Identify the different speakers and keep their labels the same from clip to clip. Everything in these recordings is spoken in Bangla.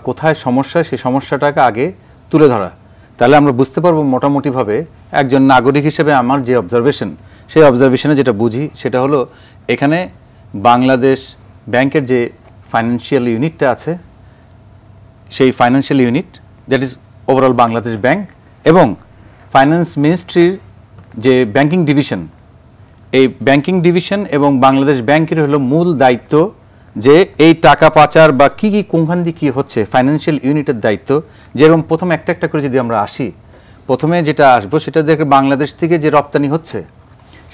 Speaker 1: কোথায় সমস্যা সেই সমস্যাটাকে আগে তুলে ধরা, তাহলে আমরা বুঝতে পারবো মোটামুটিভাবে একজন নাগরিক হিসেবে আমার যে অবজারভেশন, সেই অবজারভেশনে যেটা বুঝি সেটা হলো এখানে বাংলাদেশ ব্যাংকের যে ফাইন্যান্সিয়াল ইউনিটটা আছে, সেই financial unit that is overall Bangladesh bank এবং ফাইন্যান্স মিনিস্ট্রির যে ব্যাংকিং ডিভিশন, এই ব্যাংকিং ডিভিশন এবং বাংলাদেশ ব্যাংকের হলো মূল দায়িত্ব যে এই টাকা পাচার বা কী কী কোনখান দিয়ে কী হচ্ছে ফাইন্যান্সিয়াল ইউনিটের দায়িত্ব। যেরকম প্রথমে একটা একটা করে যদি আমরা আসি, প্রথমে যেটা আসবো সেটা দেখে বাংলাদেশ থেকে যে রপ্তানি হচ্ছে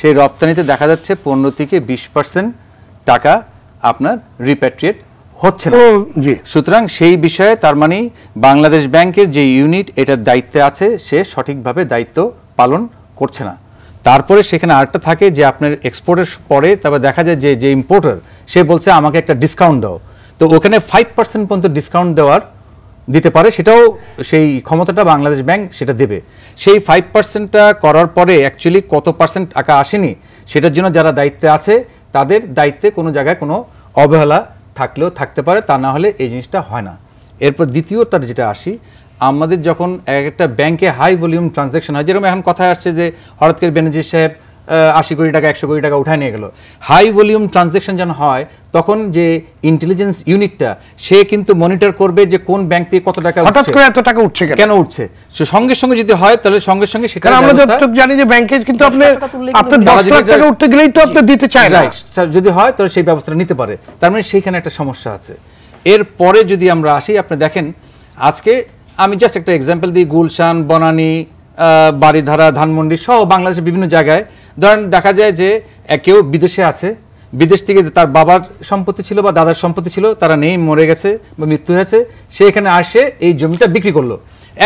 Speaker 1: সেই রপ্তানিতে দেখা যাচ্ছে 15 থেকে 20% টাকা আপনার রিপ্যাট্রিয়েট হচ্ছে না। সুতরাং সেই বিষয়ে তার মানে বাংলাদেশ ব্যাংকের যে ইউনিট এটার দায়িত্বে আছে সে সঠিকভাবে দায়িত্ব পালন করছে না। তারপরে সেখানে আরেকটা থাকে যে আপনার এক্সপোর্টের পরে তারপর দেখা যায় যে ইম্পোর্টার সে বলছে আমাকে একটা ডিসকাউন্ট দাও, তো ওখানে 5% পর্যন্ত ডিসকাউন্ট দিতে পারে, সেটাও সেই ক্ষমতাটা বাংলাদেশ ব্যাংক সেটা দেবে। সেই 5%টা করার পরে অ্যাকচুয়ালি কত পার্সেন্ট টাকা আসেনি সেটার জন্য যারা দায়িত্বে আছে তাদের দায়িত্বে কোনো জায়গায় কোনো অবহেলা থাকলেও থাকতে পারে, তা না হলে এই জিনিসটা হয় না। এরপর দ্বিতীয়টার যেটা আসি, আমাদের যখন একটা ব্যাংকে হাই ভলিউম ট্রানজ্যাকশন হয়, যেরকম এখন কথায় আসছে যে হঠাৎ করে বেনজির সাহেব 80 কোটি টাকা 100 কোটি টাকা উঠায় নিয়ে গেল, হাই ভলিউম ট্রানজ্যাকশন যখন হয় তখন যে ইন্টেলিজেন্স ইউনিটটা সে কিন্তু মনিটর করবে যে কোন ব্যাংক থেকে কত টাকা
Speaker 2: হঠাৎ করে এত টাকা উঠছে কেন উঠছে,
Speaker 1: সঙ্গে সঙ্গে যদি হয় তাহলে সঙ্গে সঙ্গে সেটা
Speaker 2: আমরা যতটুকু জানি যে ব্যাংকে কিন্তু আপনি 10 লাখ টাকা উঠতে গেলেই তো আপনি দিতে চায় না,
Speaker 1: যদি হয় তাহলে সেই ব্যবস্থা নিতে পারে, তার মানে সেইখানে একটা সমস্যা আছে। এরপরে যদি আমরা আসি, আপনি দেখেন আজকে আমি জাস্ট একটা এক্সাম্পল দিই, গুলশান, বনানী, বাড়িধারা, ধানমন্ডি সহ বাংলাদেশের বিভিন্ন জায়গায় ধরেন দেখা যায় যে কেউ বিদেশে আছে, বিদেশ থেকে তার বাবার সম্পত্তি ছিল বা দাদার সম্পত্তি ছিল, তারা নেই, মরে গেছে বা মৃত্যু হয়েছে, সে এখানে আসে এই জমিটা বিক্রি করলো,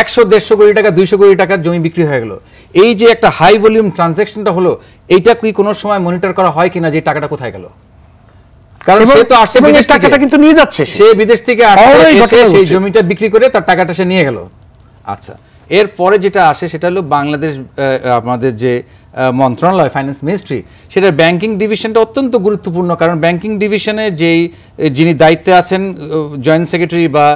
Speaker 1: 100-150 কোটি টাকা 200 কোটি টাকার জমি বিক্রি হয়ে গেল। এই যে একটা হাই ভলিউম ট্রানজ্যাকশনটা হলো, এইটা কি কোনো সময় মনিটর করা হয় কিনা যে টাকাটা কোথায় গেল? কারণ সে তো আসছে বিদেশ থেকে, টাকাটা কিন্তু নিয়ে যাচ্ছে, সে বিদেশ থেকে আসছে সেই জমিটা বিক্রি করে তার টাকাটা সে নিয়ে গেল। আচ্ছা, এরপরে যেটা আসে সেটা হলো বাংলাদেশ আমাদের যে মন্ত্রণালয় ফাইন্যান্স মিনিস্ট্রি, সেটার ব্যাংকিং ডিভিশনটা অত্যন্ত গুরুত্বপূর্ণ, কারণ ব্যাংকিং ডিভিশনে যিনি দায়িত্বে আছেন জয়েন্ট সেক্রেটারি বা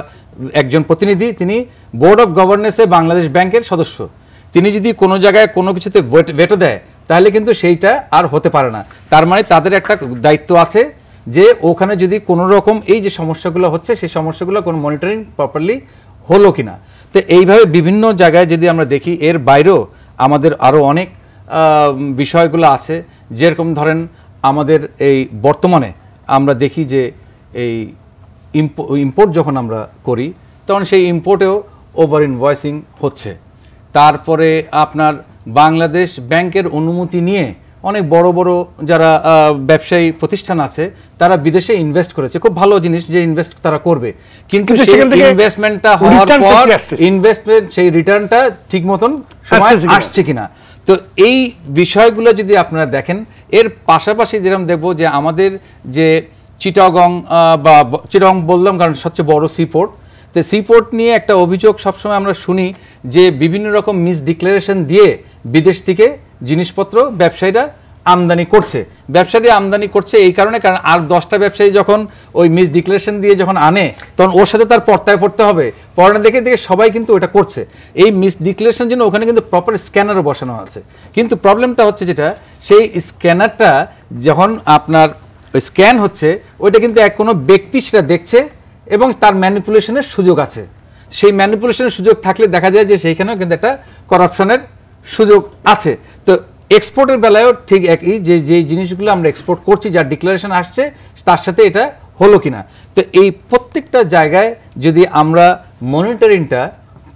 Speaker 1: একজন প্রতিনিধি, তিনি বোর্ড অফ গভর্নেন্সে বাংলাদেশ ব্যাংকের সদস্য। তিনি যদি কোনো জায়গায় কোনো কিছুতে ভেটো দেয় তাহলে কিন্তু সেইটা আর হতে পারে না। তার মানে তাদের একটা দায়িত্ব আছে যে ওখানে যদি কোনো রকম এই যে সমস্যাগুলো হচ্ছে সেই সমস্যাগুলো কোনো মনিটরিং প্রপারলি হলো কিনা। তো এইভাবে বিভিন্ন জায়গায় যদি আমরা দেখি, এর বাইরেও আমাদের আরও অনেক বিষয়গুলো আছে, যেরকম ধরেন আমাদের এই বর্তমানে আমরা দেখি যে এই ইম্পোর্ট যখন আমরা করি তখন সেই ইম্পোর্টেও ওভার ইনভয়েসিং হচ্ছে। তারপরে আপনার বাংলাদেশ ব্যাংকের অনুমতি নিয়ে অনেক বড় বড় যারা ব্যবসায়ী প্রতিষ্ঠান আছে তারা বিদেশে ইনভেস্ট করেছে, খুব ভালো জিনিস যে ইনভেস্ট তারা করবে, কিন্তু সেই ইনভেস্টমেন্টটা হওয়ার পর ইনভেস্টমেন্ট সেই রিটার্নটা ঠিক মতন সময় আসছে কিনা। তো এই বিষয়গুলো যদি আপনারা দেখেন, এর পাশাপাশি যেরকম দেখবো যে আমাদের যে চিটাগং বা চিটাগং বললাম কারণ সবচেয়ে বড় সিপোর্ট, তো সিপোর্ট নিয়ে একটা অভিযোগ সবসময় আমরা শুনি যে বিভিন্ন রকম মিস ডিক্লারেশন দিয়ে বিদেশ থেকে জিনিসপত্র ব্যবসায়ীরা আমদানি করছে। ব্যবসায়ীরা আমদানি করছে এই কারণে, কারণ আর 10টা ব্যবসায়ী যখন ওই মিস ডিক্লারেশন দিয়ে যখন আনে তখন ওর সাথে তার পর্তায় পড়তে হবে, পড়ানো দেখে দেখে সবাই কিন্তু ওটা করছে। এই মিস ডিক্লারেশনের জন্য ওখানে কিন্তু প্রপার স্ক্যানারও বসানো আছে, কিন্তু প্রবলেমটা হচ্ছে যেটা সেই স্ক্যানারটা যখন আপনার ওই স্ক্যান হচ্ছে ওইটা কিন্তু কোনো ব্যক্তি সেটা দেখছে এবং তার ম্যানিপুলেশনের সুযোগ আছে। সেই ম্যানিপুলেশনের সুযোগ থাকলে দেখা যায় যে সেইখানেও কিন্তু একটা করাপশনের সুযোগ আছে। তো এক্সপোর্টের বেলায়ও ঠিক একই, যে জিনিসগুলো আমরা এক্সপোর্ট করছি যার ডিক্লারেশন আসছে তার সাথে এটা হলো কিনা। তো এই প্রত্যেকটা জায়গায় যদি আমরা মনিটরিংটা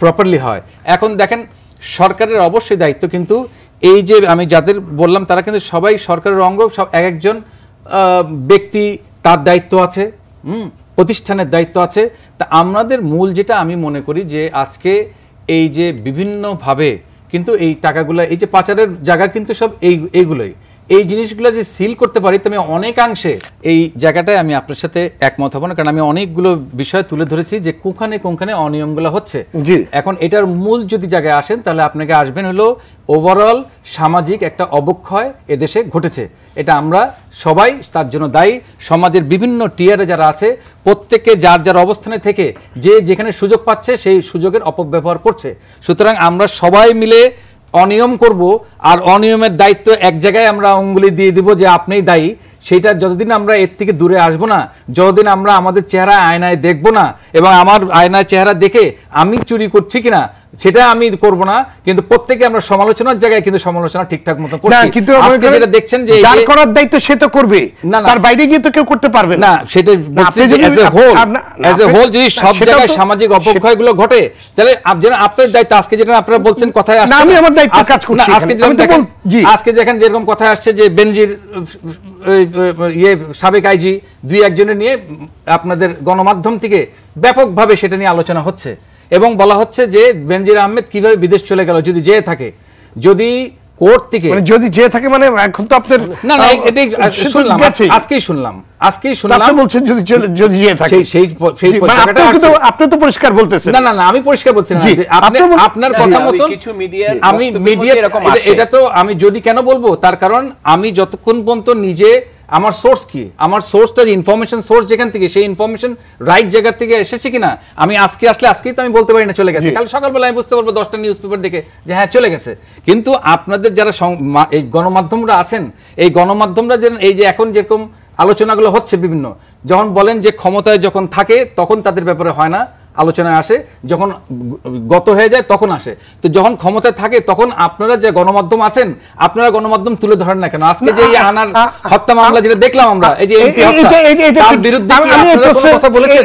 Speaker 1: প্রপারলি হয়, এখন দেখেন সরকারের অবশ্যই দায়িত্ব, কিন্তু এই যে আমি যাদের বললাম তারা কিন্তু সবাই সরকারের অঙ্গ, সব একজন ব্যক্তি তার দায়িত্ব আছে, প্রতিষ্ঠানের দায়িত্ব আছে। তা আমাদের মূল যেটা আমি মনে করি যে আজকে এই যে বিভিন্নভাবে কিন্তু এই টাকাগুলো এই যে পাচারের জায়গা কিন্তু সব এইগুলোই, এই জিনিসগুলো যে সিল করতে পারি, তো আমি অনেকাংশে এই জায়গাটায় আমি আপনার সাথে একমত হব না, কারণ আমি অনেকগুলো বিষয় তুলে ধরেছি যে কোখানে অনিয়মগুলো হচ্ছে। এখন এটার মূল যদি জায়গায় আসেন তাহলে আপনাকে আসবেন হলো ওভারঅল সামাজিক একটা অবক্ষয় এদেশে ঘটেছে, এটা আমরা সবাই তার জন্য দায়ী। সমাজের বিভিন্ন টিয়ারে যারা আছে প্রত্যেকে যার যার অবস্থানে থেকে যে যেখানে সুযোগ পাচ্ছে সেই সুযোগের অপব্যবহার করছে। সুতরাং আমরা সবাই মিলে অনিয়ম করব, আর অনিয়মের দায়িত্ব এক জায়গায় আমরা অঙ্গুলি দিয়ে দিব যে আপনিই দায়ী। সেটা যতদিন আমরা এর থেকে দূরে আসবো না, যতদিন আমরা আমাদের চেহারা আয়নায় দেখবো না এবং আমার আয়নায় চেহারা দেখে আমি চুরি করছি কিনা সেটা আমি করব না, কিন্তু প্রত্যেকে আমরা সমালোচনার জায়গায় কিন্তু সমালোচনা ঠিকঠাক মতো করছি।
Speaker 2: কিন্তু
Speaker 1: আজকে যেটা দেখছেন যে
Speaker 2: যার করার দায়িত্ব সে তো করবে, তার বাইরে গিয়ে তো কেউ করতে পারবে
Speaker 1: না। সেটা অ্যাজ এ হোল যদি সব জায়গায় সামাজিক অপক্ষয়গুলো ঘটে তাহলে আপনার দায়িত্ব। আজকে যেটা আপনারা বলছেন কথায় আসছে,
Speaker 2: আমি আমার দায়িত্ব কাজ করছি।
Speaker 1: আজকে দেখেন যেরকম কথা আসছে যে বেনজির সাবেক আইজি দুই একজনের নিয়ে আপনাদের গণমাধ্যম থেকে ব্যাপকভাবে সেটা নিয়ে আলোচনা হচ্ছে এবং বলা হচ্ছে যে বেনজির আহমেদ কিভাবে বিদেশ চলে গেল যদি যেয়ে থাকে, যদি কোর্ট থেকে
Speaker 2: যদি যেয়ে থাকে, মানে এখন তো আপনার
Speaker 1: না এটাই শুনলাম, আজকেই শুনলাম
Speaker 2: বলছেন যদি যেয়ে থাকে, সেই আপনি তো পরিষ্কার বলতেছেন।
Speaker 1: না আমি পরিষ্কার বলছি না, আপনার কথা মতো আমি মিডিয়া এটা তো আমি যদি কেন বলবো, তার কারণ আমি যতক্ষণ পর্যন্ত নিজে আমার সোর্স কি, আমার সোর্সটা ইনফরমেশন সোর্স যেখান থেকে, সেই ইনফরমেশন রাইট জায়গা থেকে এসেছে কিনা, আমি আজকে আসলে আজকেই তো আমি বলতে পারি না চলে গেছে, কাল সকালবেলা আমি বুঝতে পারবো 10টা নিউজ পেপার দেখে যে হ্যাঁ চলে গেছে। কিন্তু আপনাদের যারা এই গণমাধ্যমরা আছেন, এই গণমাধ্যমরা এই যে এখন যেরকম আলোচনাগুলো হচ্ছে বিভিন্ন, যখন বলেন যে ক্ষমতায় যখন থাকে তখন তাদের ব্যাপারে হয় না, আলোচনায় আসে, যখন গত হয়ে যায় তখন আসে। তো যখন ক্ষমতায় থাকে তখন আপনারা যে গণমাধ্যম আছেন, আপনারা গণমাধ্যম তুলে ধরেন না কেন? আজকে যে আনার হত্যা মামলা যেটা দেখলাম আমরা, এই যে এমপি হত্যা, তার বিরুদ্ধে কি আপনারা কোনো কথা বলেছেন?